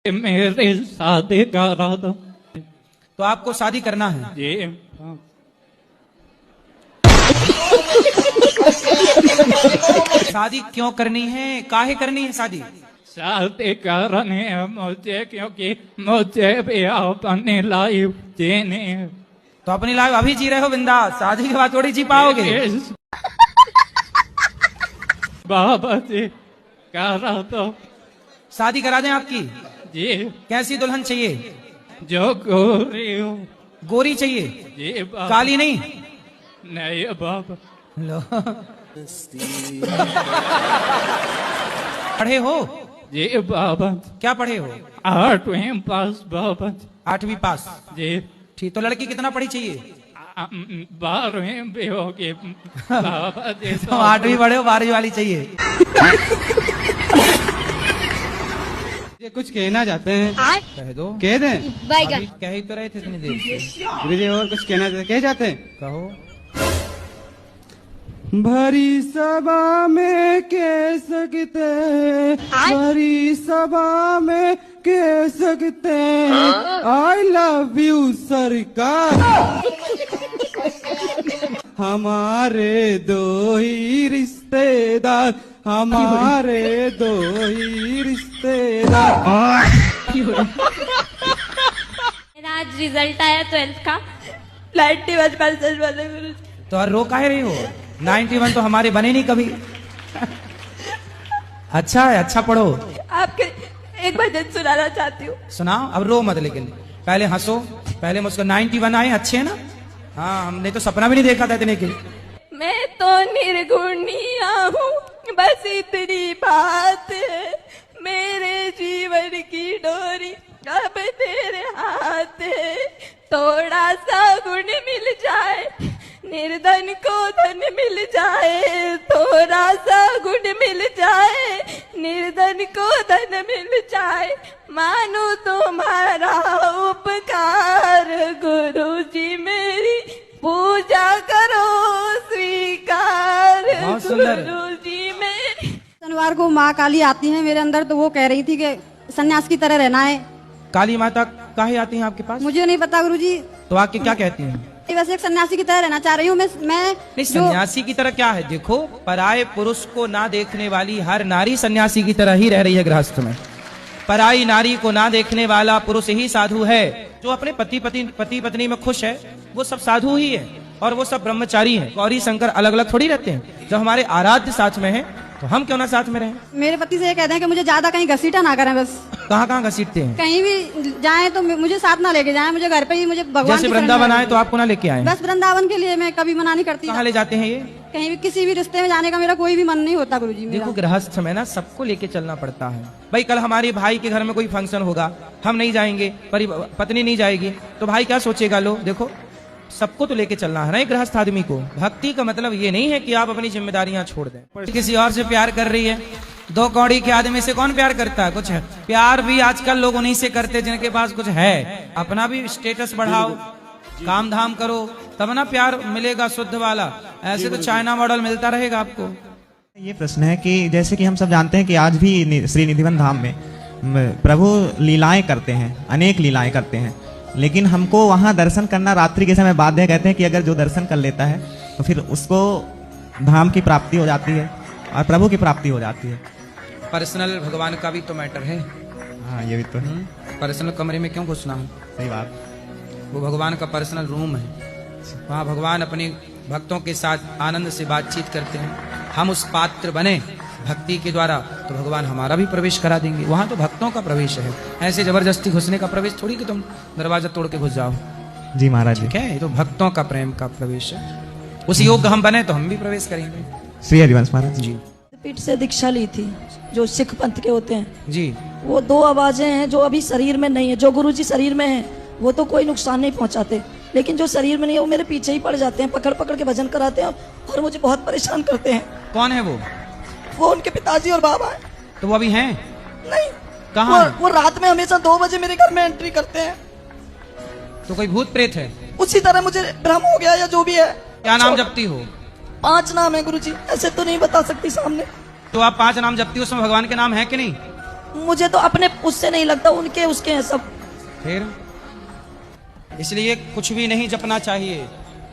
मेरे शादी करा दो। तो आपको शादी करना है जी। शादी क्यों करनी है, काहे करनी है शादी? शादी करनी है मुझे क्योंकि मुझे भी अपनी लाइफ जीनी है। तो अपनी लाइफ अभी जी रहे हो बिंदास, शादी के बाद थोड़ी जी पाओगे। बाबा जी करा दो। शादी करा दें आपकी? जी। कैसी दुल्हन चाहिए? जो गोरी हो। गोरी चाहिए? जी बाबा। काली नहीं? नहीं बाबा। लो पढ़े हो? जी बाबा। क्या पढ़े हो? 8वीं पास बाबा। 8वीं पास? जी। ठीक, तो लड़की कितना पढ़ी चाहिए? 12वीं भी होगी बाबा जी। तो 8वीं पढ़े हो, 12वीं वाली चाहिए। ये कुछ कहना चाहते हैं, कह दो। कह दें? अभी कह ही तो रहे थे इतनी देर से। गुरुजी और कुछ कहना चाहते, कह जाते हैं? कहो। भरी सभा में कह सकते हैं, भरी सभा में कह सकते हैं, आई लव यू सरकार। हमारे दो ही रिश्तेदार, हमारे दो ही रिश्तेदार। मेरा आज रिजल्ट आया 12th का 91% वाले गुरुजी। तो और रो काहे रही हो? 91 तो हमारे बने नहीं कभी। अच्छा है, अच्छा पढ़ो। आपके एक भजन सुनाना चाहती हूँ। सुनाओ, अब रो मत, लेकिन पहले हंसो। पहले मुझको 91 आए, अच्छे है ना? हाँ, हमने तो सपना भी नहीं देखा था इतने के। मैं तो निर्गुणिया हूँ, बस इतनी बात है, मेरे जीवन की डोरी अब तेरे हाथ है। थोड़ा सा गुण मिल जाए, निर्धन को धन मिल जाए, थोड़ा सा गुण मिल जाए, निर्धन को धन मिल जाए, मानो तुम्हारा उपकार, गुरुजी मेरी पूजा करो स्वीकार, बहुत सुंदर। गुरुजी मेरी। शनिवार को माँ काली आती है मेरे अंदर, तो वो कह रही थी कि सन्यास की तरह रहना है। काली माता काहे आती हैं आपके पास? मुझे नहीं पता गुरुजी। तो आके क्या कहती हैं? वैसे एक सन्यासी की तरह रहना चाह रही हूँ मैं नहीं, सन्यासी की तरह क्या है? देखो, पराये पुरुष को ना देखने वाली हर नारी सन्यासी की तरह ही रह रही है गृहस्थ में। पराई नारी को ना देखने वाला पुरुष ही साधु है। जो अपने पति पत्नी में खुश है वो सब साधु ही है, और वो सब ब्रह्मचारी है। गौरी शंकर अलग अलग थोड़ी रहते हैं। जब हमारे आराध्य साथ में है तो हम क्यों ना साथ में रहें? मेरे पति से ये कहते हैं कि मुझे ज्यादा कहीं घसीटा ना करें, बस कहाँ कहाँ घसीटते हैं? कहीं भी जाएं तो मुझे साथ ना लेके जाएं, मुझे घर पे ही, मुझे भगवान जैसे वृंदावन आए तो आपको ना लेके आए? बस वृंदावन के लिए मैं कभी मना नहीं करती। कहाँ ले जाते हैं ये? कहीं भी किसी भी रिश्ते में जाने का मेरा कोई भी मन नहीं होता गुरुजी। मेरा देखो, गृहस्थ में ना सबको लेके चलना पड़ता है भाई। कल हमारे भाई के घर में कोई फंक्शन होगा, हम नहीं जाएंगे, पत्नी नहीं जाएगी, तो भाई क्या सोचेगा? लो देखो, सबको तो लेके चलना है ना एक गृहस्थ आदमी को। भक्ति का मतलब ये नहीं है कि आप अपनी जिम्मेदारियां छोड़ दें। किसी और से प्यार कर रही है, दो कौड़ी के आदमी से कौन प्यार करता है? कुछ है प्यार भी आजकल लोग उन्हीं से करते जिनके पास कुछ है। अपना भी स्टेटस बढ़ाओ, काम धाम करो, तब ना प्यार मिलेगा शुद्ध वाला। ऐसे तो चाइना मॉडल मिलता रहेगा आपको। ये प्रश्न है कि जैसे कि हम सब जानते हैं कि आज भी श्री निधिवन धाम में प्रभु लीलाएं करते हैं, अनेक लीलाएं करते हैं, लेकिन हमको वहां दर्शन करना रात्रि के समय बाध्य है। कहते हैं कि अगर जो दर्शन कर लेता है तो फिर उसको धाम की प्राप्ति हो जाती है और प्रभु की प्राप्ति हो जाती है। पर्सनल भगवान का भी तो मैटर है। हाँ, ये भी तो है। पर्सनल कमरे में क्यों घुसना है? सही बात। वो भगवान का पर्सनल रूम है, वहाँ भगवान अपने भक्तों के साथ आनंद से बातचीत करते हैं। हम उस पात्र बने भक्ति के द्वारा तो भगवान हमारा भी प्रवेश करा देंगे। वहाँ तो भक्तों का प्रवेश है, ऐसे जबरदस्ती घुसने का प्रवेश थोड़ी कि तुम दरवाजा तोड़ के घुस जाओ। जी महाराज जी। ठीक है, ये तो भक्तों का प्रेम का प्रवेश है। उस योग हम बने तो हम भी प्रवेश करेंगे। श्री हरिवंश महाराज जी। पीठ से दीक्षा ली थी, जो सिख पंथ के होते हैं जी। वो दो आवाजें हैं जो अभी शरीर में नहीं है। जो गुरुजी शरीर में है वो तो कोई नुकसान नहीं पहुंचाते, लेकिन जो शरीर में नहीं है वो मेरे पीछे ही पड़ जाते हैं, पकड़ पकड़ के भजन कराते हैं और मुझे बहुत परेशान करते हैं। कौन है वो? वो उनके पिताजी और बाबा है। तो वो अभी हैं? नहीं। कहाँ? वो रात में हमेशा 2 बजे मेरे घर में एंट्री करते हैं। तो कोई भूत प्रेत है? उसी तरह मुझे भ्रम हो गया या जो भी है। क्या नाम जपती हो? 5 नाम है गुरुजी, ऐसे तो नहीं बता सकती सामने। तो आप 5 नाम जपती हो, उसमें भगवान के नाम है कि नहीं? मुझे तो अपने उससे नहीं लगता, उनके उसके हैं सब। फिर इसलिए कुछ भी नहीं जपना चाहिए,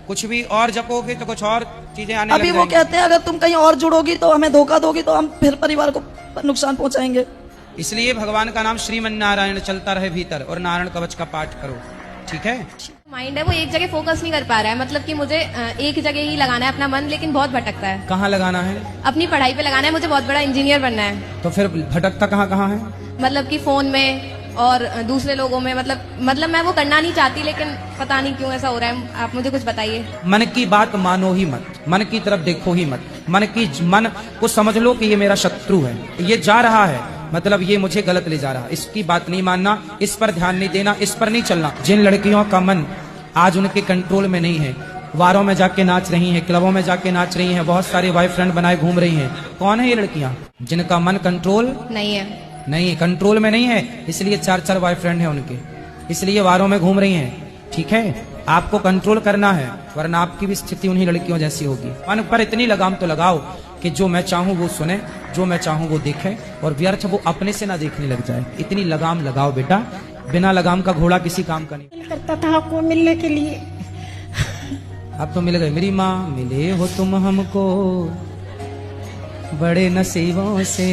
कुछ भी और जपोगे तो कुछ और चीजें आने अभी लग वो जाएंगी। कहते हैं अगर तुम कहीं और जुड़ोगी तो हमें धोखा दोगी तो हम फिर परिवार को नुकसान पहुंचाएंगे। इसलिए भगवान का नाम श्रीमन नारायण चलता रहे भीतर और नारायण कवच का पाठ करो, ठीक है। माइंड है वो एक जगह फोकस नहीं कर पा रहा है, मतलब कि मुझे एक जगह ही लगाना है अपना मन, लेकिन बहुत भटकता है। कहाँ लगाना है? अपनी पढ़ाई पे लगाना है, मुझे बहुत बड़ा इंजीनियर बनना है। तो फिर भटकता कहाँ कहाँ है? मतलब कि फोन में और दूसरे लोगों में, मतलब मैं वो करना नहीं चाहती, लेकिन पता नहीं क्यों ऐसा हो रहा है। आप मुझे कुछ बताइए। मन की बात मानो ही मत, मन की तरफ देखो ही मत, मन को समझ लो कि ये मेरा शत्रु है, ये जा रहा है, मतलब ये मुझे गलत ले जा रहा है, इसकी बात नहीं मानना, इस पर ध्यान नहीं देना, इस पर नहीं चलना। जिन लड़कियों का मन आज उनके कंट्रोल में नहीं है, वारों में जाके नाच रही हैं, क्लबों में जाके नाच रही हैं, बहुत सारे बॉयफ्रेंड बनाए घूम रही हैं, कौन है ये लड़कियां? जिनका मन कंट्रोल नहीं, कंट्रोल में नहीं है, इसलिए 4-4 बॉयफ्रेंड है उनके, इसलिए वारों में घूम रही हैं, ठीक है। आपको कंट्रोल करना है, वरना आपकी भी स्थिति उन्हीं लड़कियों जैसी होगी। मन पर इतनी लगाम तो लगाओ कि जो मैं चाहूं वो सुने, जो मैं चाहूं वो देखे, और व्यर्थ वो अपने से ना देखने लग जाए। इतनी लगाम लगाओ बेटा, बिना लगाम का घोड़ा किसी काम का नहीं। करता था आपको मिलने के लिए, अब तो मिल गए मेरी माँ, मिले हो तुम हमको बड़े नसीबों से।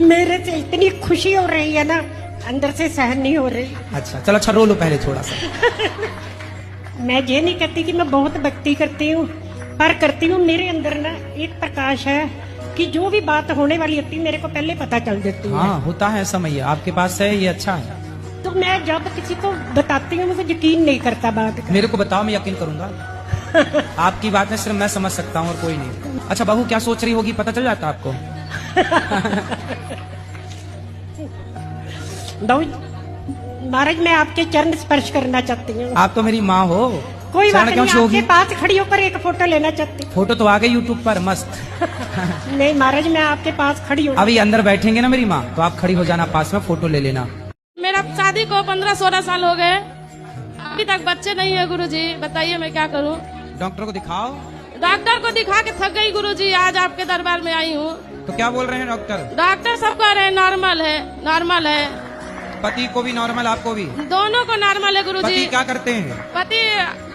मेरे से इतनी खुशी हो रही है ना, अंदर से सहन नहीं हो रही। अच्छा चलो, अच्छा रो लो पहले थोड़ा सा। मैं ये नहीं कहती कि मैं बहुत भक्ति करती हूँ, पर करती हूँ, मेरे अंदर ना एक प्रकाश है कि जो भी बात होने वाली होती है मेरे को पहले पता चल जाती है। हाँ होता है ऐसा मैया, आपके पास है, ये अच्छा है। तो मैं जब किसी को बताती हूँ मुझे यकीन नहीं करता बात का। मेरे को बताओ, मैं यकीन करूंगा। आपकी बात है सिर्फ मैं समझ सकता हूँ और कोई नहीं। अच्छा बहू क्या सोच रही होगी पता चल जाता आपको? महाराज मैं आपके चरण स्पर्श करना चाहती हूँ। आप तो मेरी माँ हो, कोई बात नहीं, आपके होगी? पास खड़ी होकर एक फोटो लेना चाहती हूँ। फोटो तो आ गई यूट्यूब पर मस्त। नहीं महाराज मैं आपके पास खड़ी हूँ। अभी अंदर बैठेंगे ना मेरी माँ, तो आप खड़ी हो जाना पास में, फोटो ले लेना। मेरा शादी को 15-16 साल हो गए, अभी तक बच्चे नहीं है गुरुजी, बताइए मैं क्या करूँ? डॉक्टर को दिखाओ। डॉक्टर को दिखा के थक गई गुरुजी, आज आपके दरबार में आई हूँ। तो क्या बोल रहे हैं डॉक्टर? डॉक्टर सब कह रहे हैं नॉर्मल है, नॉर्मल है। पति को भी नॉर्मल, आपको भी? दोनों को नॉर्मल है गुरुजी। पति क्या करते हैं? पति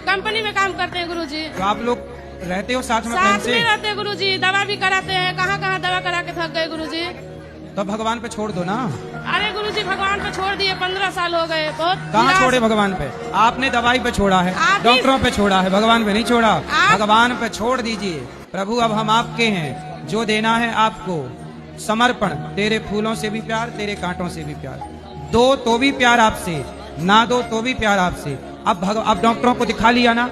कंपनी में काम करते हैं गुरुजी। तो आप लोग रहते हो साथ में? साथ में रहते हैं गुरुजी, दवा भी कराते हैं, कहाँ कहाँ दवा करा के थक गए गुरुजी। तो भगवान पे छोड़ दो ना। अरे गुरुजी भगवान पे छोड़ दिए, 15 साल हो गए। बहुत कहाँ छोड़े भगवान पे? आपने दवाई पे छोड़ा है, आप डॉक्टरों पे छोड़ा है, भगवान पे नहीं छोड़ा। भगवान पे छोड़ दीजिए। प्रभु अब हम आपके हैं, जो देना है आपको समर्पण। तेरे फूलों से भी प्यार, तेरे कांटों से भी प्यार, दो तो भी प्यार आपसे, ना दो तो भी प्यार आपसे। अब डॉक्टरों को दिखा लिया ना,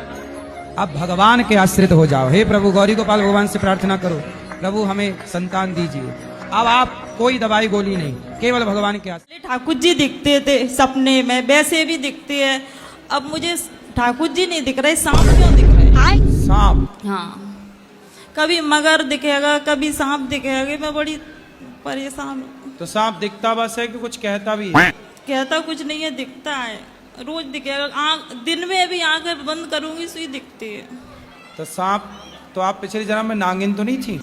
अब भगवान के आश्रित हो जाओ। हे प्रभु गौरी गोपाल भगवान से प्रार्थना करो, प्रभु हमें संतान दीजिए। अब आप कोई दवाई गोली नहीं, केवल भगवान के आश्रित। ठाकुर जी दिखते थे सपने में, वैसे भी दिखते हैं। अब मुझे ठाकुर जी नहीं दिख रहे, सांप क्यों दिख रहे हैं? सांप? हाँ, कभी मगर दिखेगा, कभी सांप दिखेगा, मैं बड़ी परेशान हूँ। तो सांप दिखता बस है कि कुछ कहता भी है? कहता कुछ नहीं है, दिखता है, रोज दिखेगा। दिन में भी आंखें बंद करूंगी सुई दिखती है। तो सांप तो आप पिछले जन्म में नागिन तो नहीं थी?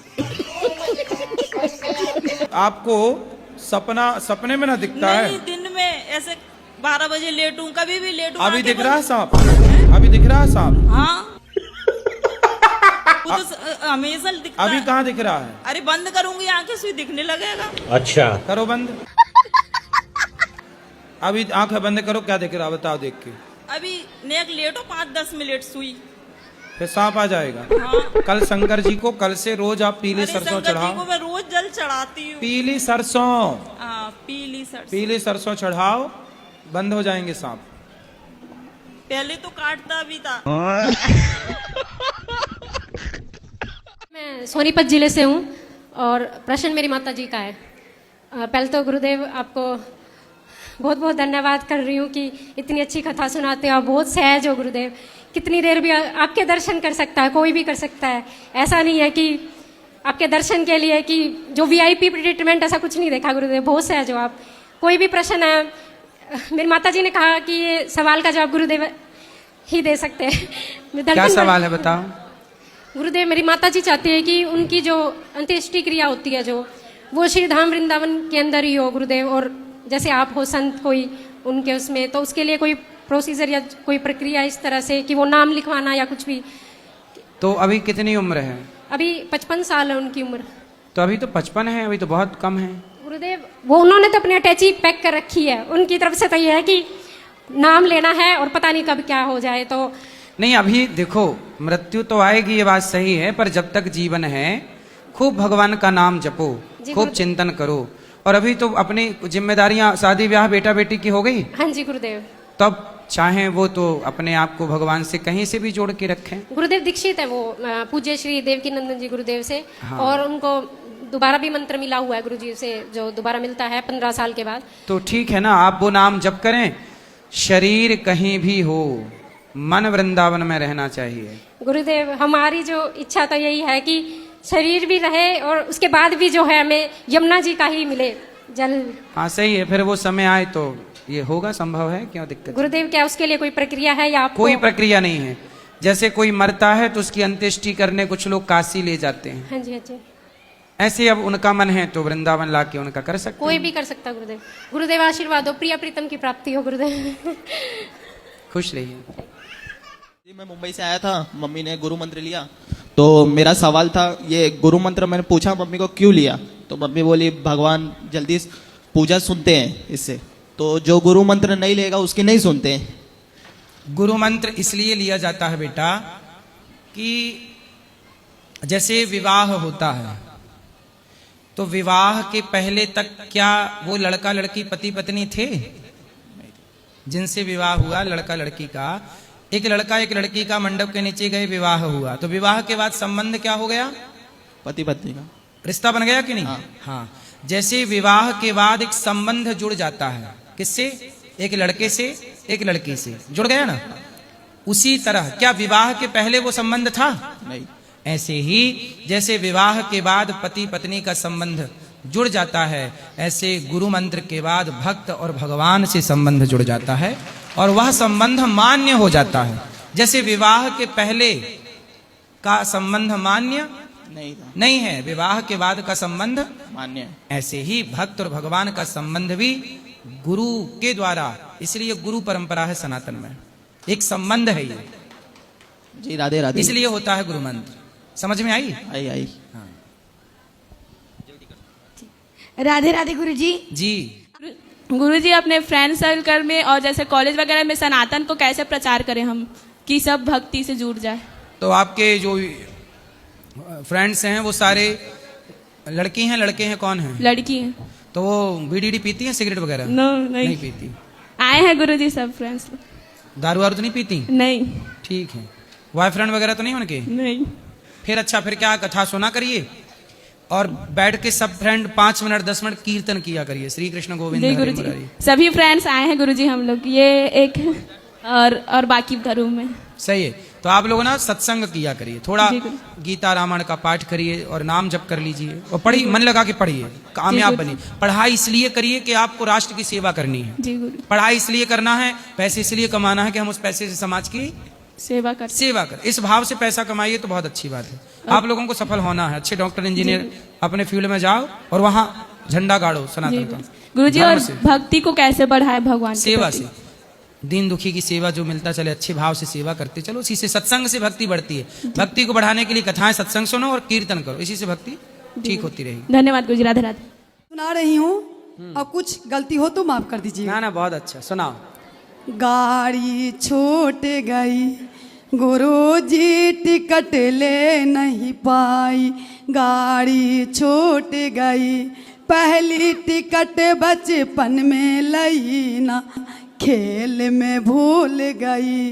आपको सपने में ना दिखता है? नहीं, दिन में ऐसे 12 बजे लेटूं, कभी भी लेटूं। अभी दिख रहा है सांप? अभी दिख रहा है सांप? हाँ वो तो हमेशा दिखता। अभी कहाँ दिख रहा है? अरे बंद करूंगी आंखें सुई दिखने लगेगा। अच्छा करो बंद। अभी आंखें बंद करो, क्या दिख रहा बताओ देख के। अभी नेक लेटो 5-10 मिनट सुई, फिर सांप आ जाएगा। हाँ। कल शंकर जी को, कल से रोज आप पीली सरसों शंकर जी चढ़ाओ। को मैं रोज जल चढ़ाती हूँ। पीली सरसों? पीली सरसों चढ़ाओ, बंद हो जाएंगे सांप। पहले तो काटता भी था। मैं सोनीपत जिले से हूँ और प्रश्न मेरी माता जी का है। पहले तो गुरुदेव आपको बहुत बहुत धन्यवाद कर रही हूँ कि इतनी अच्छी कथा सुनाते हो। आप बहुत सहज हो गुरुदेव, कितनी देर भी आपके दर्शन कर सकता है, कोई भी कर सकता है। ऐसा नहीं है कि आपके दर्शन के लिए कि जो VIP ट्रीटमेंट, ऐसा कुछ नहीं देखा गुरुदेव, बहुत सहज हो आप। कोई भी प्रश्न है, मेरी माता जी ने कहा कि ये सवाल का जवाब गुरुदेव ही दे सकते हैं। क्या सवाल है बताओ? गुरुदेव मेरी माता जी चाहती है कि उनकी जो अंत्येष्टि क्रिया होती है, जो वो श्री धाम वृंदावन के अंदर ही हो गुरुदेव, और जैसे आप हो संत कोई उनके उसमें, तो उसके लिए कोई प्रोसीजर या कोई प्रक्रिया इस तरह से कि वो नाम लिखवाना या कुछ भी? तो अभी कितनी उम्र है? अभी 55 साल है उनकी उम्र। तो अभी तो 55 है, अभी तो बहुत कम है। गुरुदेव वो उन्होंने तो अपनी अटैची पैक कर रखी है, उनकी तरफ से तो ये है कि नाम लेना है और पता नहीं कब क्या हो जाए। तो नहीं, अभी देखो मृत्यु तो आएगी, ये बात सही है, पर जब तक जीवन है खूब भगवान का नाम जपो, खूब चिंतन करो। और अभी तो अपनी जिम्मेदारियां, शादी ब्याह बेटा बेटी की हो गई। हाँ जी गुरुदेव। तब चाहे वो तो अपने आप को भगवान से कहीं से भी जोड़ के रखें। गुरुदेव दीक्षित है वो पूज्य श्री देवकी नंदन जी गुरुदेव से। हाँ। और उनको दोबारा भी मंत्र मिला हुआ है गुरुजी से, जो दोबारा मिलता है 15 साल के बाद। तो ठीक है ना, आप वो नाम जप करें। शरीर कहीं भी हो, मन वृंदावन में रहना चाहिए। गुरुदेव हमारी जो इच्छा तो यही है कि शरीर भी रहे और उसके बाद भी जो है हमें यमुना जी का ही मिले जल। हाँ सही है, फिर वो समय आए तो ये होगा, संभव है, क्यों दिक्कत? गुरुदेव क्या उसके लिए कोई प्रक्रिया है या आपको? कोई प्रक्रिया नहीं है। जैसे कोई मरता है तो उसकी अंत्येष्टि करने कुछ लोग काशी ले जाते हैं। हाँ जी हाँ जी। ऐसे अब उनका मन है तो वृंदावन लाके उनका कर सकते कोई भी कर सकता गुरुदेव। गुरुदेव आशीर्वाद हो, प्रिया प्रीतम की प्राप्ति हो गुरुदेव। खुश रहिए। जी मैं मुंबई से आया था, मम्मी ने गुरु मंत्र लिया, तो मेरा सवाल था ये गुरु मंत्र, मैंने पूछा मम्मी को क्यों लिया, तो मम्मी बोली भगवान जल्दी पूजा सुनते हैं इससे, तो जो गुरु मंत्र नहीं लेगा उसकी नहीं सुनते हैं। गुरु मंत्र इसलिए लिया जाता है बेटा कि जैसे विवाह होता है तो विवाह के पहले तक क्या वो लड़का लड़की पति पत्नी थे? जिनसे विवाह हुआ लड़का लड़की का, एक लड़का एक लड़की का मंडप के नीचे गए, विवाह हुआ, तो विवाह के बाद संबंध क्या हो गया? पति पत्नी का रिश्ता बन गया कि नहीं? हाँ। जैसे विवाह के बाद एक संबंध जुड़ जाता है, किससे? एक लड़के से एक लड़की से जुड़ गया ना। उसी तरह क्या विवाह के पहले वो संबंध था? नहीं। ऐसे ही जैसे विवाह के बाद पति पत्नी का संबंध जुड़ जाता है, ऐसे गुरु मंत्र के बाद भक्त और भगवान से संबंध जुड़ जाता है और वह संबंध मान्य हो जाता है। जैसे विवाह के पहले का संबंध मान्य नहीं है, विवाह के बाद का संबंध मान्य है। ऐसे ही भक्त और भगवान का संबंध भी गुरु के द्वारा, इसलिए गुरु परंपरा है सनातन में, एक संबंध है ये। जी राधे राधे। इसलिए होता है गुरु मंत्र। समझ में आई? आई। हाँ। राधे राधे गुरुजी। जी गुरुजी अपने फ्रेंड सर्कल में और जैसे कॉलेज वगैरह में सनातन को कैसे प्रचार करें हम कि सब भक्ति से जुड़ जाए? तो आपके जो फ्रेंड्स हैं वो सारे लड़की हैं लड़के हैं? कौन हैं? लड़की हैं। तो वो बीड़ी पीती हैं, सिगरेट वगैरह? नहीं पीती। आए हैं गुरुजी सब फ्रेंड्स। दारू वारू तो नहीं पीती? नहीं। ठीक है। बॉयफ्रेंड वगैरह तो नहीं उनके? नहीं। फिर अच्छा, फिर क्या कथा सुना करिए और बैठ के सब फ्रेंड 5 मिनट 10 मिनट कीर्तन किया करिए, श्री कृष्ण गोविंद हरे मुरारी। सभी फ्रेंड्स आए हैं गुरुजी हम लोग, ये एक और बाकी रूम में। सही है। तो आप लोग ना सत्संग किया करिए, थोड़ा गीता रामायण का पाठ करिए और नाम जप कर लीजिए और पढ़िए, मन लगा के पढ़िए, कामयाब बनिए। पढ़ाई इसलिए करिए कि आपको राष्ट्र की सेवा करनी है। जी गुरु। पढ़ाई इसलिए करना है, पैसे इसलिए कमाना है कि हम उस पैसे से समाज की सेवा कर। इस भाव से पैसा कमाइए तो बहुत अच्छी बात है। आप लोगों को सफल होना है, अच्छे डॉक्टर इंजीनियर अपने फील्ड में जाओ और वहाँ झंडा गाड़ो सनातन का। गुरुजी और भक्ति को कैसे बढ़ाए भगवान? सेवा से, दीन दुखी की सेवा जो मिलता चले, अच्छे भाव से सेवा करते चलो, इसी से सत्संग से भक्ति बढ़ती है। भक्ति को बढ़ाने के लिए कथाएं सत्संग सुनो और कीर्तन करो, इसी से भक्ति ठीक होती रहेगी। धन्यवाद गुरुजी। राधे राधे। सुना रही हूँ और कुछ गलती हो तो माफ कर दीजिए। ना बहुत अच्छा सुनाओ। गाड़ी छूट गई गुरुजी टिकट ले नहीं पाई, गाड़ी छूट गई पहली टिकट बचपन में लई ना, खेल में भूल गई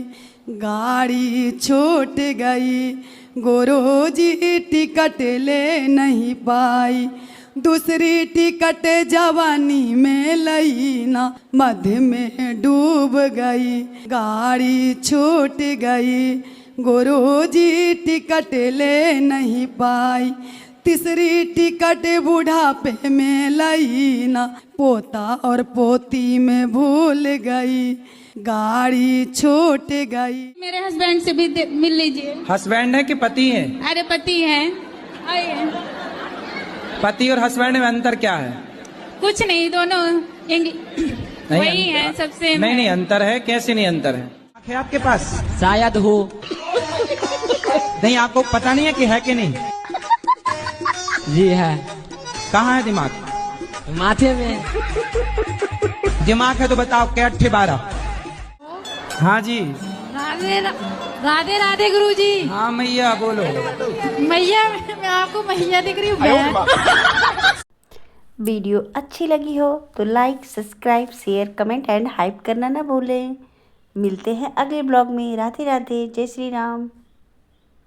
गाड़ी छूट गई गुरुजी टिकट ले नहीं पाई, दूसरी टिकट जवानी में लई ना, मध्य में डूब गई गाड़ी छूट गई गुरुजी टिकट ले नहीं पाई, तीसरी टिकट बुढ़ापे में लई ना, पोता और पोती में भूल गई गाड़ी छूट गई। मेरे हस्बैंड से भी मिल लीजिए। हस्बैंड है कि पति है? अरे पति है। आइए। पति और हस्बैंड में अंतर क्या है? कुछ नहीं, दोनों वही है, सबसे नहीं नहीं अंतर है, कैसे नहीं अंतर है? है आपके पास? शायद हो। नहीं आपको पता नहीं है कि है कि नहीं? जी है। कहाँ है दिमाग? माथे में। दिमाग है तो बताओ क्या 8-12? हाँ जी। राधे राधे राधे गुरुजी। हाँ मैया बोलो। मैया मैं आपको मैया दिख रही हूँ। वीडियो अच्छी लगी हो तो like, subscribe, share, comment and hype करना ना भूलें। मिलते हैं अगले ब्लॉग में। राधे राधे, जय श्री राम।